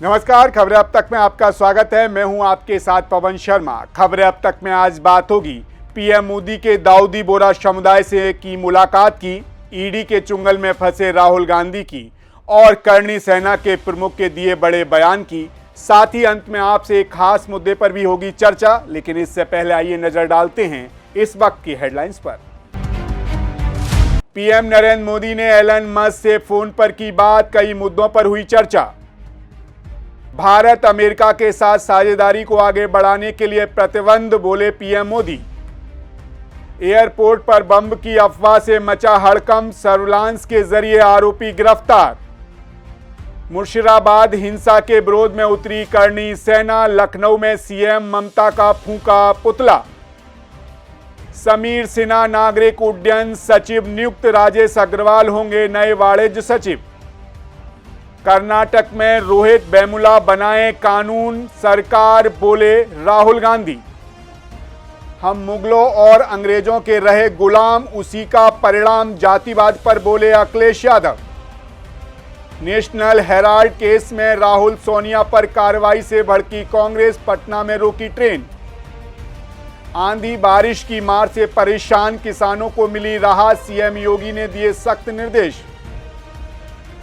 नमस्कार, खबरें अब तक में आपका स्वागत है। मैं हूं आपके साथ पवन शर्मा। खबरें अब तक में आज बात होगी पीएम मोदी के दाऊदी बोरा समुदाय से की मुलाकात की, ईडी के चुंगल में फंसे राहुल गांधी की और करणी सेना के प्रमुख के दिए बड़े बयान की। साथ ही अंत में आपसे एक खास मुद्दे पर भी होगी चर्चा, लेकिन इससे पहले आइए नजर डालते हैं इस वक्त की हेडलाइंस पर। पीएम नरेंद्र मोदी ने एलन मस्क से फोन पर की बात, कई मुद्दों पर हुई चर्चा। भारत अमेरिका के साथ साझेदारी को आगे बढ़ाने के लिए प्रतिबद्ध, बोले पीएम मोदी। एयरपोर्ट पर बम की अफवाह से मचा हड़कंप, सर्विलांस के जरिए आरोपी गिरफ्तार। मुर्शिदाबाद हिंसा के विरोध में उतरी करणी सेना, लखनऊ में सीएम ममता का फूंका पुतला। समीर सिन्हा नागरिक उड्डयन सचिव नियुक्त, राजेश अग्रवाल होंगे नए वाणिज्य सचिव। कर्नाटक में रोहित वेमुला बनाए कानून सरकार, बोले राहुल गांधी। हम मुगलों और अंग्रेजों के रहे गुलाम, उसी का परिणाम जातिवाद पर, बोले Akhilesh Yadav. National Herald case में राहुल सोनिया पर कार्रवाई से भड़की कांग्रेस, पटना में रोकी ट्रेन। आंधी बारिश की मार से परेशान किसानों को मिली राहत, सीएम योगी ने दिए सख्त निर्देश।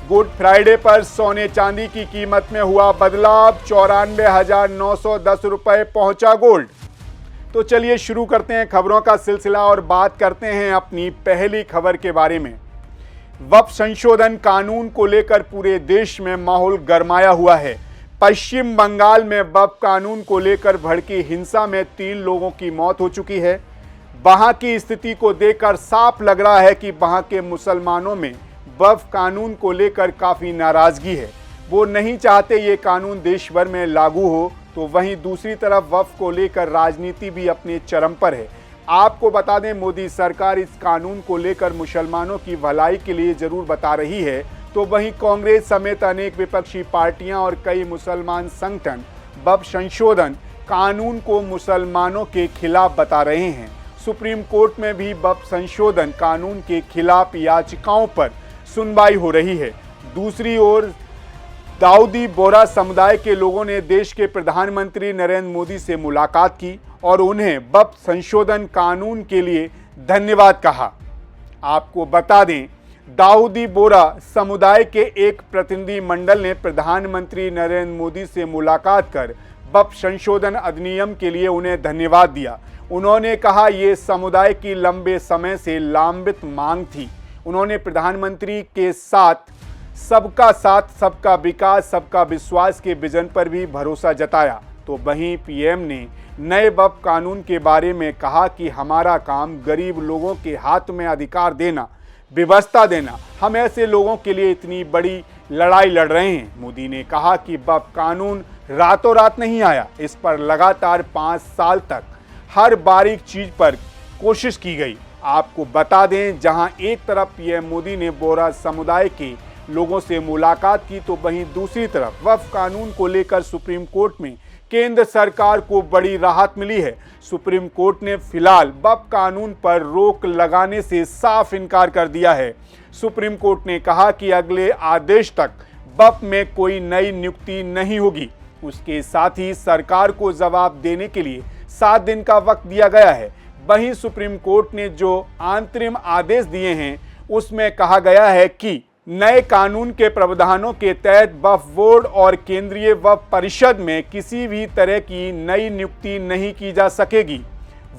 गुड फ्राइडे पर सोने चांदी की कीमत में हुआ बदलाव, 94,910 रुपए पहुंचा गोल्ड। तो चलिए शुरू करते हैं खबरों का सिलसिला और बात करते हैं अपनी पहली खबर के बारे में। वक्फ संशोधन कानून को लेकर पूरे देश में माहौल गरमाया हुआ है। पश्चिम बंगाल में वक्फ कानून को लेकर भड़की हिंसा में 3 लोगों की मौत हो चुकी है। वहां की स्थिति को देखकर साफ लग रहा है कि वहां के मुसलमानों में वक्फ कानून को लेकर काफ़ी नाराज़गी है। वो नहीं चाहते ये कानून देश भर में लागू हो, तो वहीं दूसरी तरफ वक्फ को लेकर राजनीति भी अपने चरम पर है। आपको बता दें, मोदी सरकार इस कानून को लेकर मुसलमानों की भलाई के लिए ज़रूर बता रही है, तो वहीं कांग्रेस समेत अनेक विपक्षी पार्टियां और कई मुसलमान संगठन वक्फ संशोधन कानून को मुसलमानों के खिलाफ बता रहे हैं। सुप्रीम कोर्ट में भी वक्फ संशोधन कानून के खिलाफ याचिकाओं पर सुनवाई हो रही है। दूसरी ओर दाऊदी बोरा समुदाय के लोगों ने देश के प्रधानमंत्री नरेंद्र मोदी से मुलाकात की और उन्हें वक्फ संशोधन कानून के लिए धन्यवाद कहा। आपको बता दें, दाऊदी बोरा समुदाय के एक प्रतिनिधि मंडल ने प्रधानमंत्री नरेंद्र मोदी से मुलाकात कर वक्फ संशोधन अधिनियम के लिए उन्हें धन्यवाद दिया। उन्होंने कहा, ये समुदाय की लंबे समय से लंबित मांग थी। उन्होंने प्रधानमंत्री के साथ सबका विकास सबका विश्वास के विजन पर भी भरोसा जताया। तो वहीं पीएम ने नए वक्फ कानून के बारे में कहा कि हमारा काम गरीब लोगों के हाथ में अधिकार देना, व्यवस्था देना। हम ऐसे लोगों के लिए इतनी बड़ी लड़ाई लड़ रहे हैं। मोदी ने कहा कि वक्फ कानून रातों रात नहीं आया, इस पर लगातार 5 साल तक हर बारीक चीज पर कोशिश की गई। आपको बता दें, जहां एक तरफ पीएम मोदी ने बोरा समुदाय के लोगों से मुलाकात की, तो वहीं दूसरी तरफ वक्फ कानून को लेकर सुप्रीम कोर्ट में केंद्र सरकार को बड़ी राहत मिली है। सुप्रीम कोर्ट ने फिलहाल वक्फ कानून पर रोक लगाने से साफ इनकार कर दिया है। सुप्रीम कोर्ट ने कहा कि अगले आदेश तक वक्फ में कोई नई नियुक्ति नहीं होगी। उसके साथ ही सरकार को जवाब देने के लिए 7 दिन का वक्त दिया गया है। वहीं सुप्रीम कोर्ट ने जो अंतरिम आदेश दिए हैं, उसमें कहा गया है कि नए कानून के प्रावधानों के तहत वक्फ बोर्ड और केंद्रीय वक्फ परिषद में किसी भी तरह की नई नियुक्ति नहीं की जा सकेगी।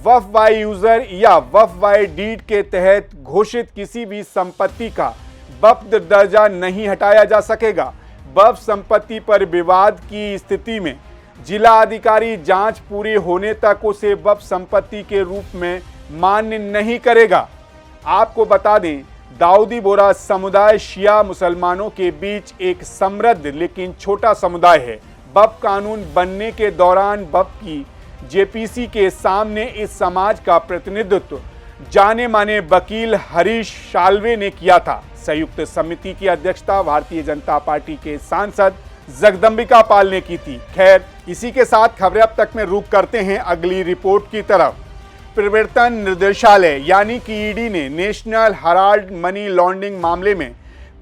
वक्फ बाय यूजर या वक्फ बाय डीड के तहत घोषित किसी भी संपत्ति का वक्फ दर्जा नहीं हटाया जा सकेगा। वक्फ संपत्ति पर विवाद की स्थिति में जिला अधिकारी जांच पूरी होने तक उसे वक्फ संपत्ति के रूप में मान्य नहीं करेगा। आपको बता दें, दाऊदी बोरा समुदाय शिया मुसलमानों के बीच एक समृद्ध लेकिन छोटा समुदाय है। वक्फ कानून बनने के दौरान वक्फ की जेपीसी के सामने इस समाज का प्रतिनिधित्व जाने माने वकील हरीश साल्वे ने किया था। संयुक्त समिति की अध्यक्षता भारतीय जनता पार्टी के सांसद जगदंबिका पाल ने की थी। खैर, इसी के साथ खबरें अब तक में रुक करते हैं अगली रिपोर्ट की तरफ। प्रवर्तन निदेशालय यानी कि ईडी ने नेशनल हेराल्ड मनी लॉन्ड्रिंग मामले में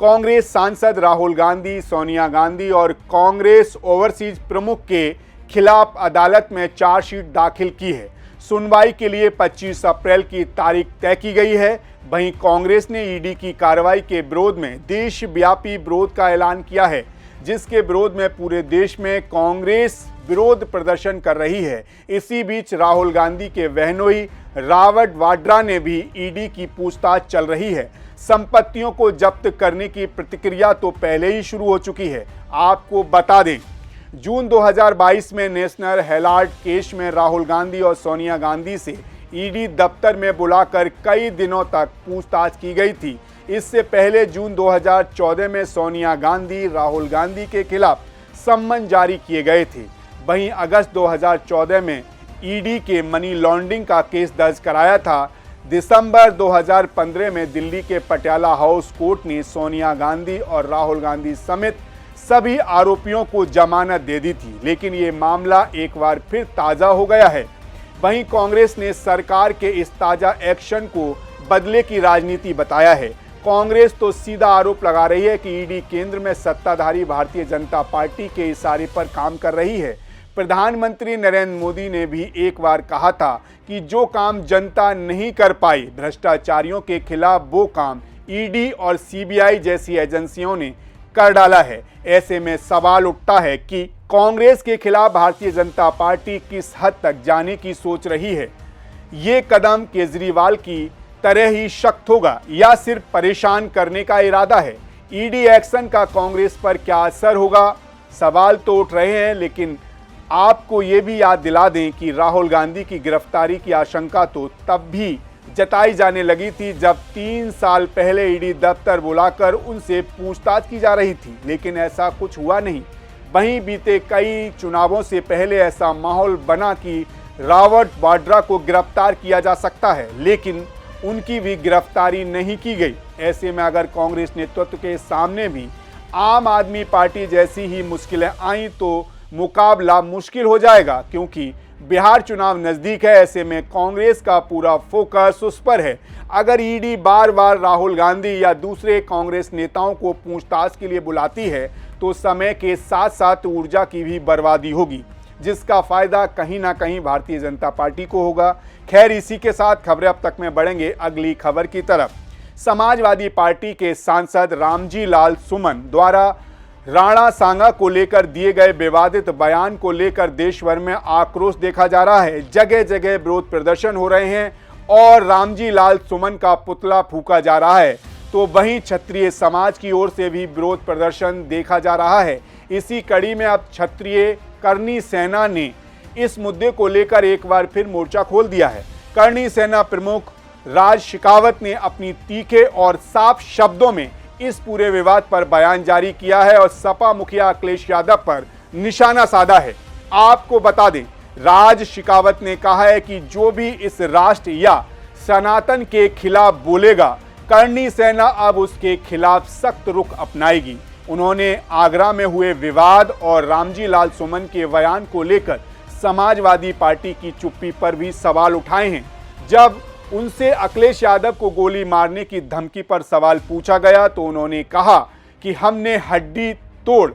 कांग्रेस सांसद राहुल गांधी, सोनिया गांधी और कांग्रेस ओवरसीज प्रमुख के खिलाफ अदालत में चार्जशीट दाखिल की है। सुनवाई के लिए 25 अप्रैल की तारीख तय की गई है। वहीं कांग्रेस ने ईडी की कार्रवाई के विरोध में देशव्यापी विरोध का ऐलान किया है, जिसके विरोध में पूरे देश में कांग्रेस विरोध प्रदर्शन कर रही है। इसी बीच राहुल गांधी के बहनोई राबर्ट वाड्रा ने भी ईडी की पूछताछ चल रही है। संपत्तियों को जब्त करने की प्रतिक्रिया तो पहले ही शुरू हो चुकी है। आपको बता दें, जून 2022 में नेशनल हेराल्ड केस में राहुल गांधी और सोनिया गांधी से ईडी दफ्तर में बुलाकर कई दिनों तक पूछताछ की गई थी। इससे पहले जून 2014 में सोनिया गांधी, राहुल गांधी के खिलाफ सम्मन जारी किए गए थे। वहीं अगस्त 2014 में ईडी के मनी लॉन्ड्रिंग का केस दर्ज कराया था। दिसंबर 2015 में दिल्ली के पटियाला हाउस कोर्ट ने सोनिया गांधी और राहुल गांधी समेत सभी आरोपियों को जमानत दे दी थी, लेकिन ये मामला एक बार फिर ताज़ा हो गया है। वहीं कांग्रेस ने सरकार के इस ताज़ा एक्शन को बदले की राजनीति बताया है। कांग्रेस तो सीधा आरोप लगा रही है कि ईडी केंद्र में सत्ताधारी भारतीय जनता पार्टी के इशारे पर काम कर रही है। प्रधानमंत्री नरेंद्र मोदी ने भी एक बार कहा था कि जो काम जनता नहीं कर पाई, भ्रष्टाचारियों के खिलाफ वो काम ईडी और सीबीआई जैसी एजेंसियों ने कर डाला है। ऐसे में सवाल उठता है कि कांग्रेस के खिलाफ भारतीय जनता पार्टी किस हद तक जाने की सोच रही है। ये कदम केजरीवाल की तरह ही सख्त होगा या सिर्फ परेशान करने का इरादा है। ईडी एक्शन का कांग्रेस पर क्या असर होगा, सवाल तो उठ रहे हैं। लेकिन आपको ये भी याद दिला दें कि राहुल गांधी की गिरफ्तारी की आशंका तो तब भी जताई जाने लगी थी जब 3 साल पहले ईडी दफ्तर बुलाकर उनसे पूछताछ की जा रही थी, लेकिन ऐसा कुछ हुआ नहीं। वहीं बीते कई चुनावों से पहले ऐसा माहौल बना कि राबर्ट वाड्रा को गिरफ्तार किया जा सकता है, लेकिन उनकी भी गिरफ्तारी नहीं की गई। ऐसे में अगर कांग्रेस नेतृत्व के सामने भी आम आदमी पार्टी जैसी ही मुश्किलें आईं तो मुकाबला मुश्किल हो जाएगा, क्योंकि बिहार चुनाव नज़दीक है। ऐसे में कांग्रेस का पूरा फोकस उस पर है। अगर ईडी बार बार राहुल गांधी या दूसरे कांग्रेस नेताओं को पूछताछ के लिए बुलाती है तो समय के साथ साथ ऊर्जा की भी बर्बादी होगी, जिसका फायदा कहीं ना कहीं भारतीय जनता पार्टी को होगा। खैर, इसी के साथ खबरें अब तक में बढ़ेंगे अगली खबर की तरफ। समाजवादी पार्टी के सांसद रामजी लाल सुमन द्वारा राणा सांगा को लेकर दिए गए विवादित बयान को लेकर देश भर में आक्रोश देखा जा रहा है। जगह जगह विरोध प्रदर्शन हो रहे हैं और रामजी लाल सुमन का पुतला फूंका जा रहा है, तो वहीं क्षत्रिय समाज की ओर से भी विरोध प्रदर्शन देखा जा रहा है। इसी कड़ी में अब क्षत्रिय करनी सेना ने इस मुद्दे को लेकर एक बार फिर मोर्चा खोल दिया है। करनी सेना प्रमुख राज शेखावत ने अपनी तीखे और साफ शब्दों में इस पूरे विवाद पर बयान जारी किया है और सपा मुखिया अखिलेश यादव पर निशाना साधा है। आपको बता दें, राज शेखावत ने कहा है कि जो भी इस राष्ट्र या सनातन के खिलाफ बोलेगा, करनी सेना अब उसके खिलाफ सख्त रुख अपनाएगी। उन्होंने आगरा में हुए विवाद और रामजी लाल सुमन के बयान को लेकर समाजवादी पार्टी की चुप्पी पर भी सवाल उठाए हैं। जब उनसे अखिलेश यादव को गोली मारने की धमकी पर सवाल पूछा गया तो उन्होंने कहा कि हमने हड्डी तोड़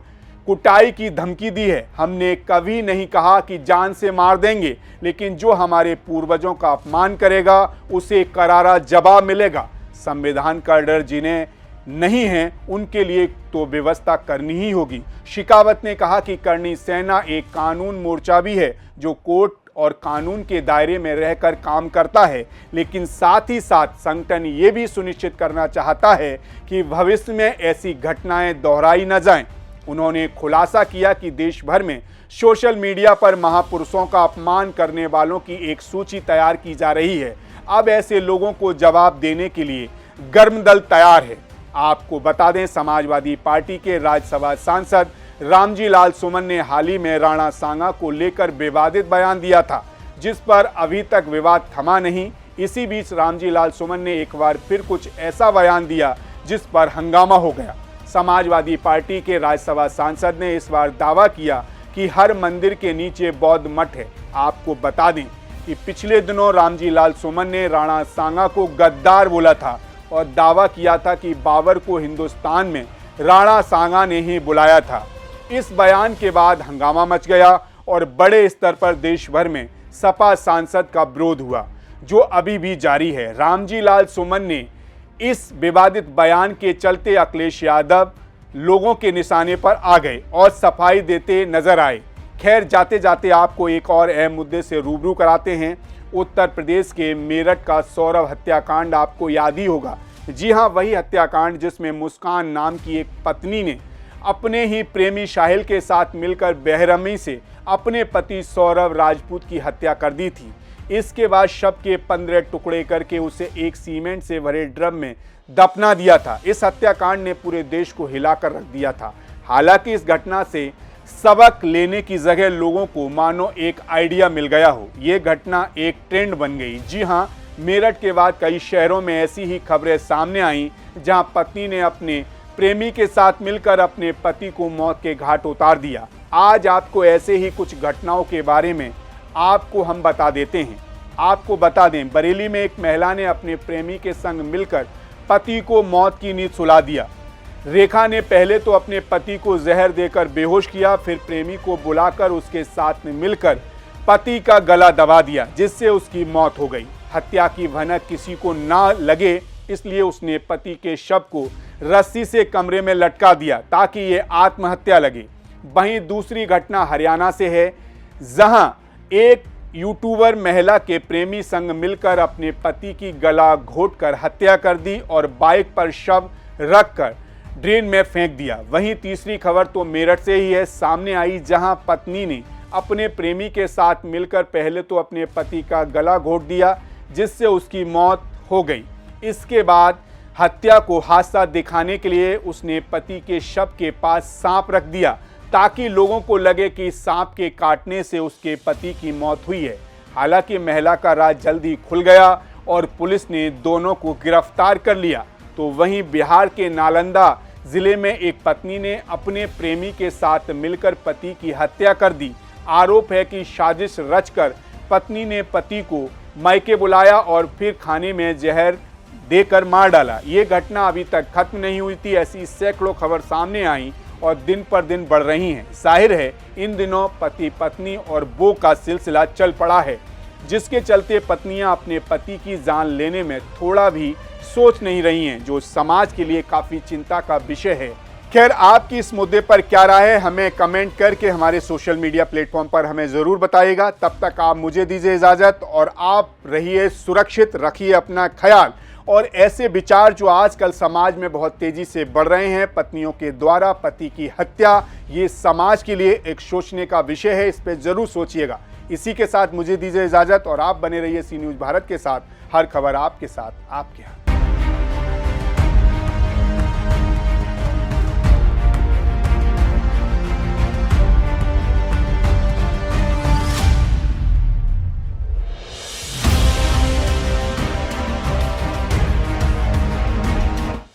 कुटाई की धमकी दी है। हमने कभी नहीं कहा कि जान से मार देंगे, लेकिन जो हमारे पूर्वजों का अपमान करेगा उसे करारा जवाब मिलेगा। संविधान का डर जिन्हें नहीं है उनके लिए तो व्यवस्था करनी ही होगी। शेखावत ने कहा कि करनी सेना एक कानून मोर्चा भी है जो कोर्ट और कानून के दायरे में रहकर काम करता है, लेकिन साथ ही साथ संगठन ये भी सुनिश्चित करना चाहता है कि भविष्य में ऐसी घटनाएं दोहराई न जाएं। उन्होंने खुलासा किया कि देश भर में सोशल मीडिया पर महापुरुषों का अपमान करने वालों की एक सूची तैयार की जा रही है। अब ऐसे लोगों को जवाब देने के लिए गर्म दल तैयार है। आपको बता दें, समाजवादी पार्टी के राज्यसभा सांसद रामजी लाल सुमन ने हाल ही में राणा सांगा को लेकर विवादित बयान दिया था, जिस पर अभी तक विवाद थमा नहीं। इसी बीच रामजी लाल सुमन ने एक बार फिर कुछ ऐसा बयान दिया जिस पर हंगामा हो गया। समाजवादी पार्टी के राज्यसभा सांसद ने इस बार दावा किया कि हर मंदिर के नीचे बौद्ध मठ है। आपको बता दें कि पिछले दिनों रामजी लाल सुमन ने राणा सांगा को गद्दार बोला था। और दावा किया था कि बाबर को हिंदुस्तान में राणा सांगा ने ही बुलाया था। इस बयान के बाद हंगामा मच गया और बड़े स्तर पर देश भर में सपा सांसद का विरोध हुआ, जो अभी भी जारी है। रामजी लाल सुमन ने इस विवादित बयान के चलते अखिलेश यादव लोगों के निशाने पर आ गए और सफाई देते नजर आए। खैर, जाते जाते आपको एक और अहम मुद्दे से रूबरू कराते हैं। उत्तर प्रदेश के मेरठ का सौरभ हत्याकांड आपको याद ही होगा। जी हां, वही हत्याकांड जिसमें मुस्कान नाम की एक पत्नी ने अपने ही प्रेमी शाहिल के साथ मिलकर बेरहमी से अपने पति सौरभ राजपूत की हत्या कर दी थी। इसके बाद शव के 15 टुकड़े करके उसे एक सीमेंट से भरे ड्रम में दफना दिया था। इस हत्याकांड ने पूरे देश को हिलाकर रख दिया था। हालांकि इस घटना से सबक लेने की जगह लोगों को मानो एक आइडिया मिल गया हो। ये घटना एक ट्रेंड बन गई। जी हां, मेरठ के बाद कई शहरों में ऐसी ही खबरें सामने आईं, जहां पत्नी ने अपने प्रेमी के साथ मिलकर अपने पति को मौत के घाट उतार दिया। आज आपको ऐसे ही कुछ घटनाओं के बारे में आपको हम बता देते हैं। आपको बता दें, बरेली में एक महिला ने अपने प्रेमी के संग मिलकर पति को मौत की नींद सुला दिया। रेखा ने पहले तो अपने पति को जहर देकर बेहोश किया, फिर प्रेमी को बुलाकर उसके साथ में मिलकर पति का गला दबा दिया, जिससे उसकी मौत हो गई। हत्या की भनक किसी को ना लगे, इसलिए उसने पति के शव को रस्सी से कमरे में लटका दिया ताकि ये आत्महत्या लगे। वहीं दूसरी घटना हरियाणा से है, जहां एक यूट्यूबर महिला के प्रेमी संग मिलकर अपने पति की गला घोंटकर हत्या कर दी और बाइक पर शव रखकर ड्रेन में फेंक दिया। वहीं तीसरी खबर तो मेरठ से ही है, सामने आई, जहां पत्नी ने अपने प्रेमी के साथ मिलकर पहले तो अपने पति का गला घोंट दिया, जिससे उसकी मौत हो गई। इसके बाद हत्या को हादसा दिखाने के लिए उसने पति के शव के पास सांप रख दिया, ताकि लोगों को लगे कि सांप के काटने से उसके पति की मौत हुई है। हालांकि महिला का राज जल्दी खुल गया और पुलिस ने दोनों को गिरफ्तार कर लिया। तो वहीं बिहार के नालंदा जिले में एक पत्नी ने अपने प्रेमी के साथ मिलकर पति की हत्या कर दी। आरोप है कि साजिश रचकर पत्नी ने पति को मायके बुलाया और फिर खाने में जहर देकर मार डाला। ये घटना अभी तक खत्म नहीं हुई थी। ऐसी सैकड़ों खबर सामने आई और दिन पर दिन बढ़ रही हैं। जाहिर है इन दिनों पति पत्नी और बो का सिलसिला चल पड़ा है, जिसके चलते पत्नियां अपने पति की जान लेने में थोड़ा भी सोच नहीं रही हैं, जो समाज के लिए काफ़ी चिंता का विषय है। खैर, आपकी इस मुद्दे पर क्या राय है, हमें कमेंट करके हमारे सोशल मीडिया प्लेटफॉर्म पर हमें ज़रूर बताइएगा। तब तक आप मुझे दीजिए इजाज़त और आप रहिए सुरक्षित, रखिए अपना ख्याल। और ऐसे विचार जो आजकल समाज में बहुत तेज़ी से बढ़ रहे हैं, पत्नियों के द्वारा पति की हत्या, ये समाज के लिए एक सोचने का विषय है। इस पर ज़रूर सोचिएगा। इसी के साथ मुझे दीजिए इजाज़त और आप बने रहिए सी न्यूज़ भारत के साथ। हर खबर आपके साथ, आपके यहाँ।